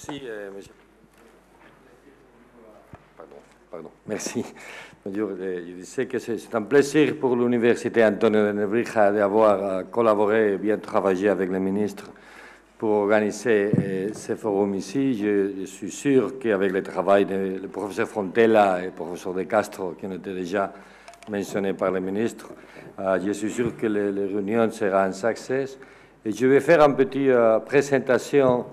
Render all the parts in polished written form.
Merci, monsieur. Pardon. Merci. Je disais que c'est un plaisir pour l'Université Antonio de Nebrija d'avoir collaboré et bien travaillé avec le ministre pour organiser ce forum ici. Je suis sûr qu'avec le travail du professeur Fontella et du professeur De Castro, qui ont été déjà mentionnés par le ministre, je suis sûr que la réunion sera un succès. Et je vais faire une petite présentation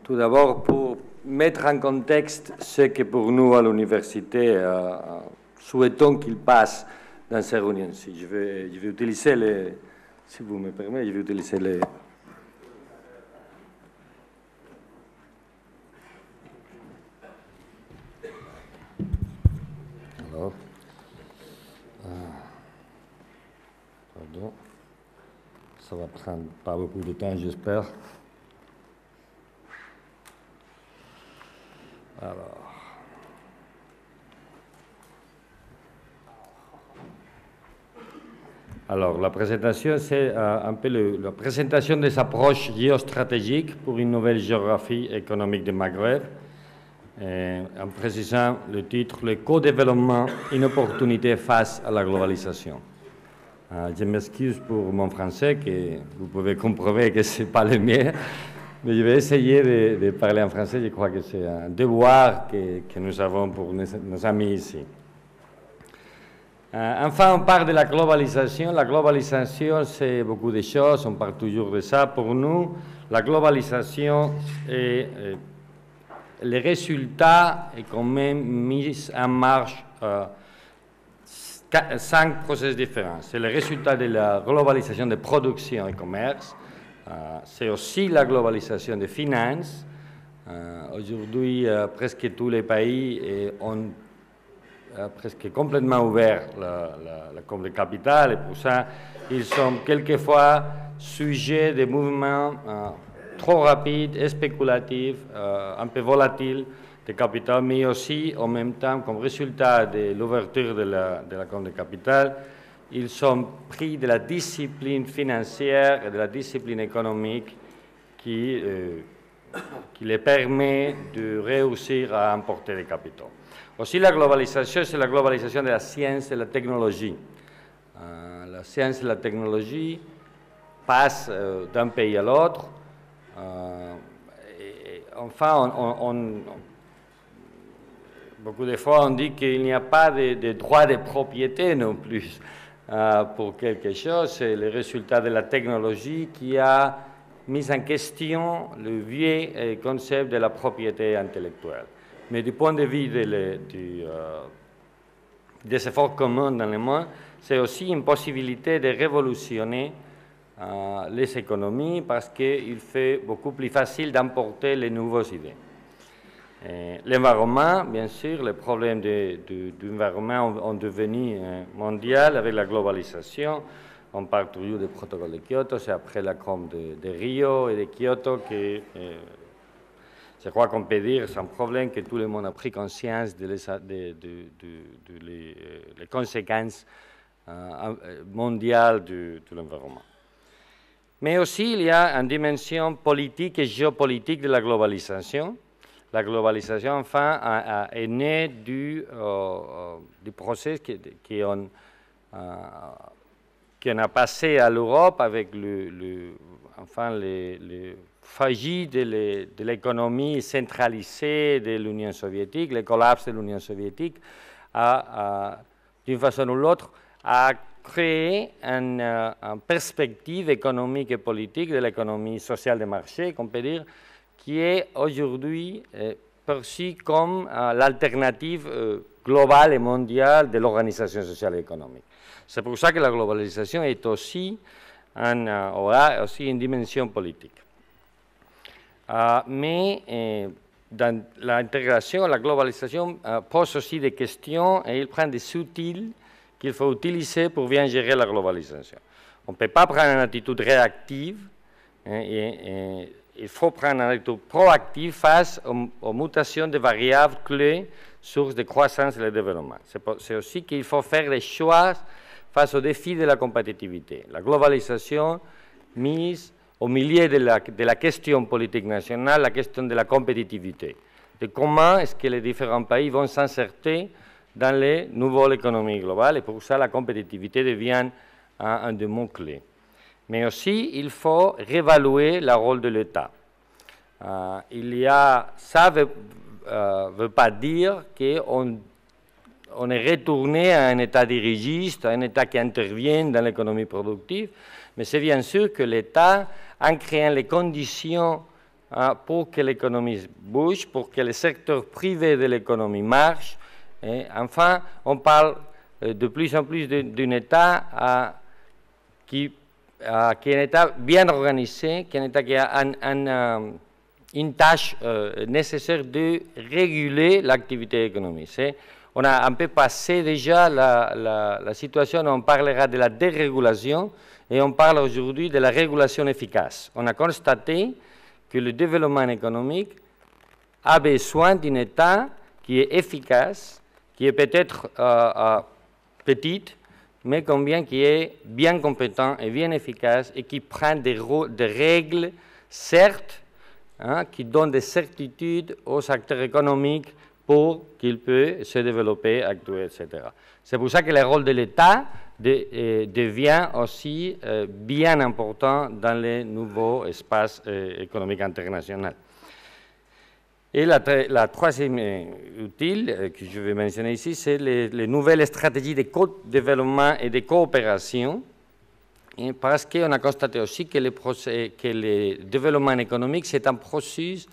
tout d'abord pour mettre en contexte ce que pour nous à l'université souhaitons qu'il passe dans ces réunions-ci. Je vais utiliser les, si vous me permettez, je vais utiliser les. Alors, pardon, ça va prendre pas beaucoup de temps, j'espère. Alors, la présentation, c'est un peu la présentation des approches géostratégiques pour une nouvelle géographie économique du Maghreb, en précisant le titre « Le co-développement, une opportunité face à la globalisation ». Je m'excuse pour mon français, que vous pouvez comprendre que ce n'est pas le mien. Mais je vais essayer de parler en français. Je crois que c'est un devoir que nous avons pour nos amis ici. Enfin, on parle de la globalisation. La globalisation, c'est beaucoup de choses. On parle toujours de ça. Pour nous, la globalisation est le résultat est quand même mis en marche 5 processus différents. C'est le résultat de la globalisation de production et commerce. C'est aussi la globalisation des finances. Aujourd'hui, presque tous les pays ont presque complètement ouvert la compte de capital et pour ça, ils sont quelquefois sujets de mouvements trop rapides et spéculatifs, un peu volatiles de capital, mais aussi en même temps, comme résultat de l'ouverture de la compte de capital, ils sont pris de la discipline financière et de la discipline économique qui les permet de réussir à emporter les capitaux. Aussi, la globalisation, c'est la globalisation de la science et de la technologie. La science et la technologie passent d'un pays à l'autre. Enfin, beaucoup de fois, on dit qu'il n'y a pas de droit de propriété non plus. Pour quelque chose, c'est le résultat de la technologie qui a mis en question le vieux concept de la propriété intellectuelle. Mais du point de vue des efforts communs dans le monde, c'est aussi une possibilité de révolutionner les économies parce qu'il fait beaucoup plus facile d'emporter les nouvelles idées. L'environnement, bien sûr, les problèmes de l'environnement ont devenu mondial avec la globalisation. On parle toujours du protocole de Kyoto, c'est après la COP de Rio et de Kyoto que je crois qu'on peut dire sans problème que tout le monde a pris conscience des conséquences mondiales de l'environnement. Mais aussi, il y a une dimension politique et géopolitique de la globalisation. La globalisation, enfin, est née du processus qu'on a passé à l'Europe avec les faillites de l'économie centralisée de l'Union soviétique, le collapse de l'Union soviétique, d'une façon ou l'autre, a créé une perspective économique et politique de l'économie sociale de marché, qu'on peut dire, qui est aujourd'hui perçue comme l'alternative globale et mondiale de l'organisation sociale et économique. C'est pour ça que la globalisation est aussi aura aussi une dimension politique. Mais dans l'intégration, la globalisation pose aussi des questions et il prend des outils qu'il faut utiliser pour bien gérer la globalisation. On ne peut pas prendre une attitude réactive, il faut prendre une attitude proactive face aux mutations de variables clés, sources de croissance et de développement. C'est aussi qu'il faut faire des choix face aux défis de la compétitivité. La globalisation mise au milieu de la question politique nationale, la question de la compétitivité, de comment est-ce que les différents pays vont s'insérer dans les nouvelles économies globales, et pour ça la compétitivité devient un des mots-clés. Mais aussi, il faut réévaluer le rôle de l'État. Ça ne veut pas dire qu'on est retourné à un État dirigiste, à un État qui intervient dans l'économie productive, mais c'est bien sûr que l'État, en créant les conditions pour que l'économie bouge, pour que le secteur privé de l'économie marche, et enfin, on parle de plus en plus d'un État qui est un État bien organisé, qui est un État qui a une tâche nécessaire de réguler l'activité économique. On a un peu passé déjà la situation, on parlera de la dérégulation et on parle aujourd'hui de la régulation efficace. On a constaté que le développement économique a besoin d'un État qui est efficace, qui est peut-être petit, mais combien qui est bien compétent et bien efficace et qui prend des règles, certes, qui donnent des certitudes aux acteurs économiques pour qu'ils puissent se développer, actuer, etc. C'est pour ça que le rôle de l'État devient aussi bien important dans les nouveaux espaces économiques internationaux. Et la troisième utile que je vais mentionner ici, c'est les nouvelles stratégies de co-développement et de coopération, parce qu'on a constaté aussi que le développement économique, c'est un processus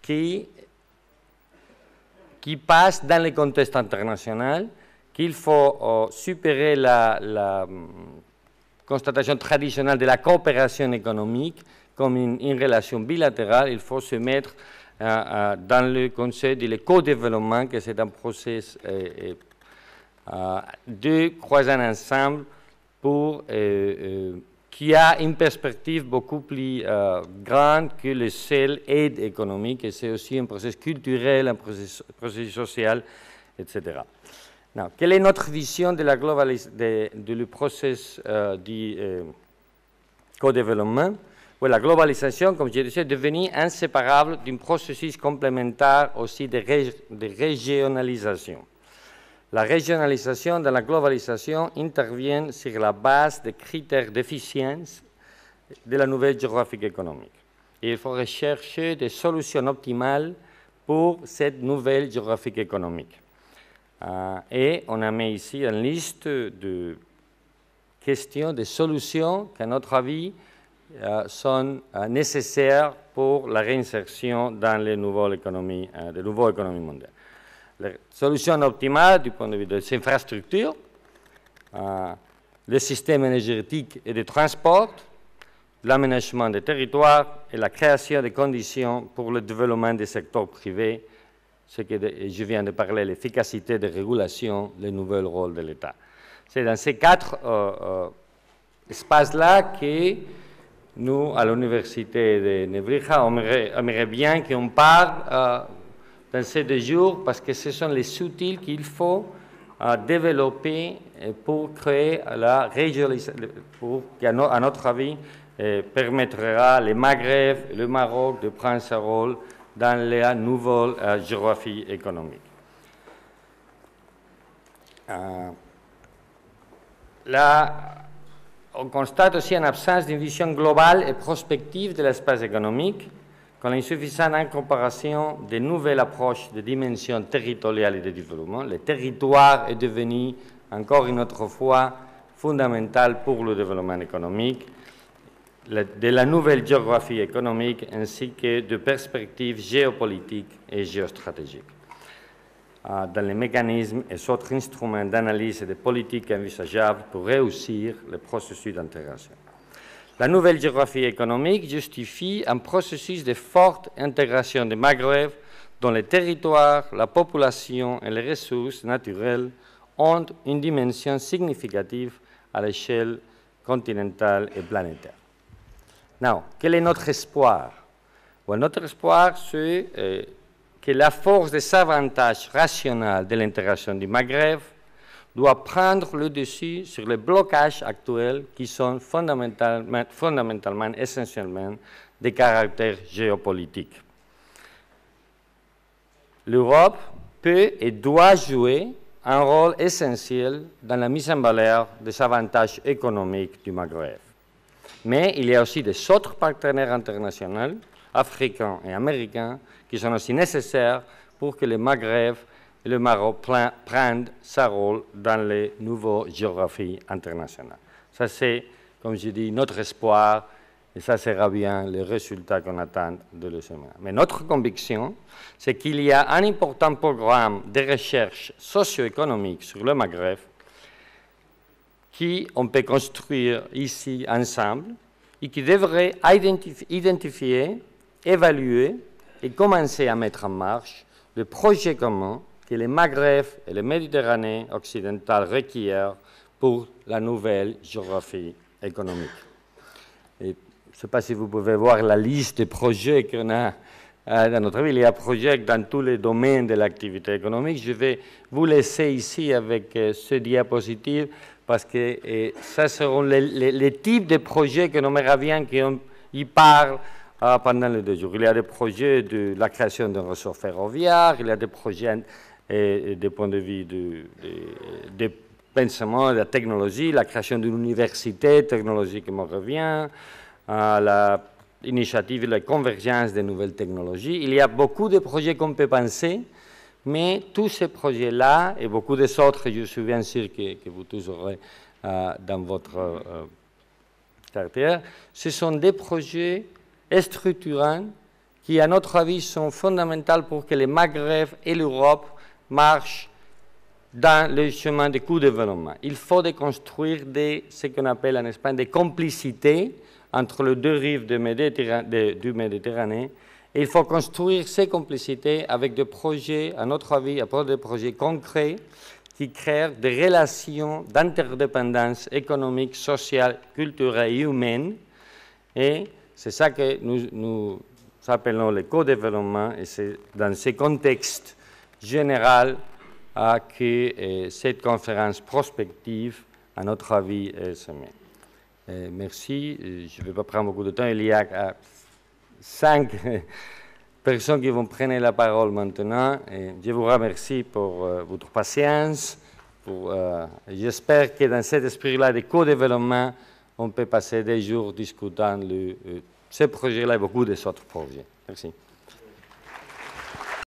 qui passe dans le contexte international, qu'il faut supérer la constatation traditionnelle de la coopération économique comme une relation bilatérale. Il faut se mettre dans le concept de co-développement, que c'est un processus de croisant ensemble qui a une perspective beaucoup plus grande que le seul aide économique, et c'est aussi un processus culturel, un processus social, etc. Now, quelle est notre vision de la du processus du co-développement? La globalisation, comme je disais, est devenue inséparable d'un processus complémentaire aussi de régionalisation. La régionalisation dans la globalisation intervient sur la base des critères d'efficience de la nouvelle géographie économique. Et il faut rechercher des solutions optimales pour cette nouvelle géographie économique. Et on a mis ici une liste de questions, de solutions qui, à notre avis, sont nécessaires pour la réinsertion dans les nouvelles économies mondiales. La solution optimale du point de vue des infrastructures, le système énergétique et de transport, l'aménagement des territoires et la création de conditions pour le développement des secteurs privés, ce que je viens de parler, l'efficacité de régulation, le nouvel rôle de l'État. C'est dans ces quatre espaces-là que nous, à l'Université de Nebrija, on aimerait bien qu'on parle dans ces 2 jours, parce que ce sont les outils qu'il faut développer pour créer la régionalisation, pour qu'à notre avis, permettra le Maghreb et le Maroc de prendre ce rôle dans la nouvelle géographie économique. Là, on constate aussi une absence d'une vision globale et prospective de l'espace économique, con l'insuffisante incorporation de nouvelles approches de dimension territoriale et de développement. Le territoire est devenu, encore une autre fois, fondamental pour le développement économique, de la nouvelle géographie économique ainsi que de perspectives géopolitiques et géostratégiques. Dans les mécanismes et autres instruments d'analyse et de politique envisageables pour réussir le processus d'intégration. La nouvelle géographie économique justifie un processus de forte intégration du Maghreb dont les territoires, la population et les ressources naturelles ont une dimension significative à l'échelle continentale et planétaire. Now, quel est notre espoir? Well, notre espoir, c'est que la force des avantages rationnels de l'intégration du Maghreb doit prendre le dessus sur les blocages actuels qui sont fondamentalement, essentiellement, des caractères géopolitiques. L'Europe peut et doit jouer un rôle essentiel dans la mise en valeur des avantages économiques du Maghreb. Mais il y a aussi des autres partenaires internationaux, africains et américains, qui sont aussi nécessaires pour que le Maghreb et le Maroc prennent sa rôle dans les nouvelles géographies internationales. Ça, c'est, comme je dis, notre espoir, et ça sera bien le résultat qu'on attend de le chemin. Mais notre conviction, c'est qu'il y a un important programme de recherche socio-économique sur le Maghreb qu'on peut construire ici ensemble et qui devrait identifier, évaluer et commencer à mettre en marche le projet commun que le Maghreb et la Méditerranée occidentale requièrent pour la nouvelle géographie économique. Et je ne sais pas si vous pouvez voir la liste de projets qu'on a dans notre ville. Il y a des projets dans tous les domaines de l'activité économique. Je vais vous laisser ici avec ce diapositive parce que ça seront les types de projets que nous aimerions bien qu'on y parle pendant les 2 jours. Il y a des projets de la création d'un réseau ferroviaire, il y a des projets du point de vue de pensement, de la technologie, la création d'une université technologique qui me revient, l'initiative de la convergence des nouvelles technologies. Il y a beaucoup de projets qu'on peut penser, mais tous ces projets-là, et beaucoup des autres, je suis bien sûr que vous tous aurez dans votre caractère, ce sont des projets structurants qui, à notre avis, sont fondamentaux pour que le Maghreb et l'Europe marchent dans le chemin du co-développement. Il faut construire ce qu'on appelle en Espagne des complicités entre les 2 rives du Méditerranée. Et il faut construire ces complicités avec des projets, à notre avis, des projets concrets qui créent des relations d'interdépendance économique, sociale, culturelle et humaine. Et c'est ça que nous appelons le co-développement. Et c'est dans ce contexte général que cette conférence prospective, à notre avis, est semée. Merci. Je ne vais pas prendre beaucoup de temps. Il y a 5 personnes qui vont prendre la parole maintenant. Et je vous remercie pour votre patience. J'espère que dans cet esprit-là de co-développement, on peut passer des jours discutant ce projet-là et beaucoup d'autres projets. Merci.